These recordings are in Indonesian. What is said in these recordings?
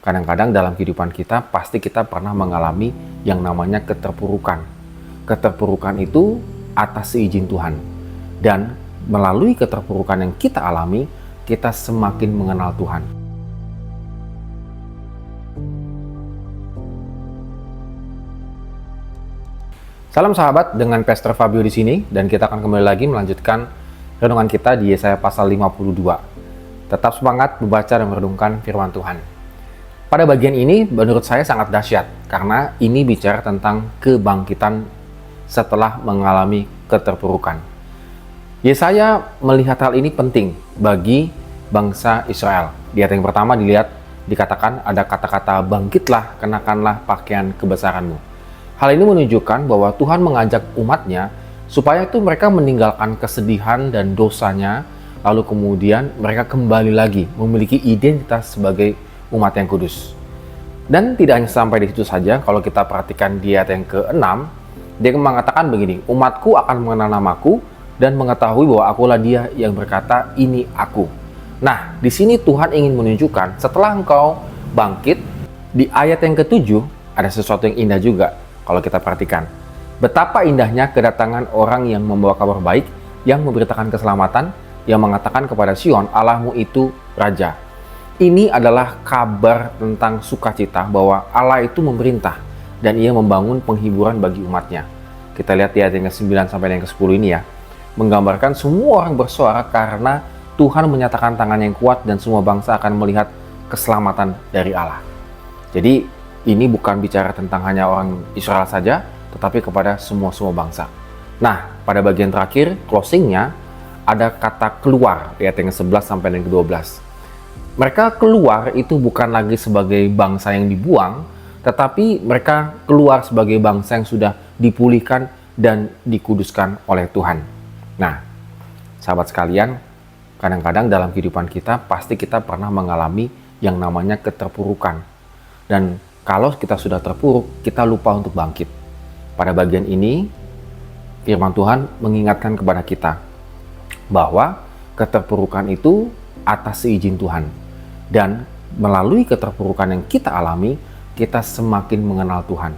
Kadang-kadang dalam kehidupan kita pasti kita pernah mengalami yang namanya keterpurukan. Keterpurukan itu atas seizin Tuhan. Dan melalui keterpurukan yang kita alami, kita semakin mengenal Tuhan. Salam sahabat, dengan Pastor Fabio di sini, dan kita akan kembali lagi melanjutkan renungan kita di Yesaya pasal 52. Tetap semangat membaca dan merenungkan firman Tuhan. Pada bagian ini menurut saya sangat dahsyat, karena ini bicara tentang kebangkitan setelah mengalami keterpurukan. Yesaya melihat hal ini penting bagi bangsa Israel. Di ayat yang pertama dikatakan ada kata-kata bangkitlah, kenakanlah pakaian kebesaranmu. Hal ini menunjukkan bahwa Tuhan mengajak umatnya supaya itu mereka meninggalkan kesedihan dan dosanya, lalu kemudian mereka kembali lagi memiliki identitas sebagai umat yang kudus. Dan tidak hanya sampai di situ saja, kalau kita perhatikan di ayat yang ke-6, dia mengatakan begini, umatku akan mengenal namaku dan mengetahui bahwa akulah dia yang berkata, ini aku. Nah, di sini Tuhan ingin menunjukkan setelah engkau bangkit, di ayat yang ke-7 ada sesuatu yang indah juga. Kalau kita perhatikan, betapa indahnya kedatangan orang yang membawa kabar baik, yang memberitakan keselamatan, yang mengatakan kepada Sion, Allahmu itu Raja. Ini adalah kabar tentang sukacita bahwa Allah itu memerintah dan ia membangun penghiburan bagi umatnya. Kita lihat di ayat yang ke-9 sampai yang ke-10 ini ya, menggambarkan semua orang bersuara karena Tuhan menyatakan tangan yang kuat dan semua bangsa akan melihat keselamatan dari Allah. Jadi ini bukan bicara tentang hanya orang Israel saja, tetapi kepada semua bangsa. Nah, pada bagian terakhir, closingnya, ada kata keluar, ayat yang ke-11 sampai yang ke-12. Mereka keluar itu bukan lagi sebagai bangsa yang dibuang, tetapi mereka keluar sebagai bangsa yang sudah dipulihkan dan dikuduskan oleh Tuhan. Nah, sahabat sekalian, kadang-kadang dalam kehidupan kita pasti kita pernah mengalami yang namanya keterpurukan. Dan kalau kita sudah terpuruk, kita lupa untuk bangkit. Pada bagian ini, firman Tuhan mengingatkan kepada kita bahwa keterpurukan itu atas seizin Tuhan. Dan melalui keterpurukan yang kita alami, kita semakin mengenal Tuhan.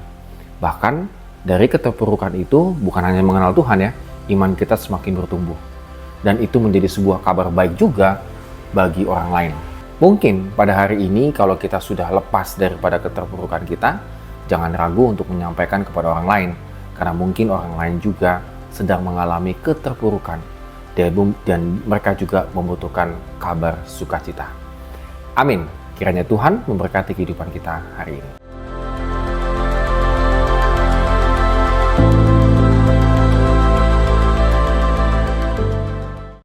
Bahkan dari keterpurukan itu bukan hanya mengenal Tuhan ya, iman kita semakin bertumbuh. Dan itu menjadi sebuah kabar baik juga bagi orang lain. Mungkin pada hari ini kalau kita sudah lepas daripada keterpurukan kita, jangan ragu untuk menyampaikan kepada orang lain. Karena mungkin orang lain juga sedang mengalami keterpurukan. Dan mereka juga membutuhkan kabar sukacita. Amin. Kiranya Tuhan memberkati kehidupan kita hari ini.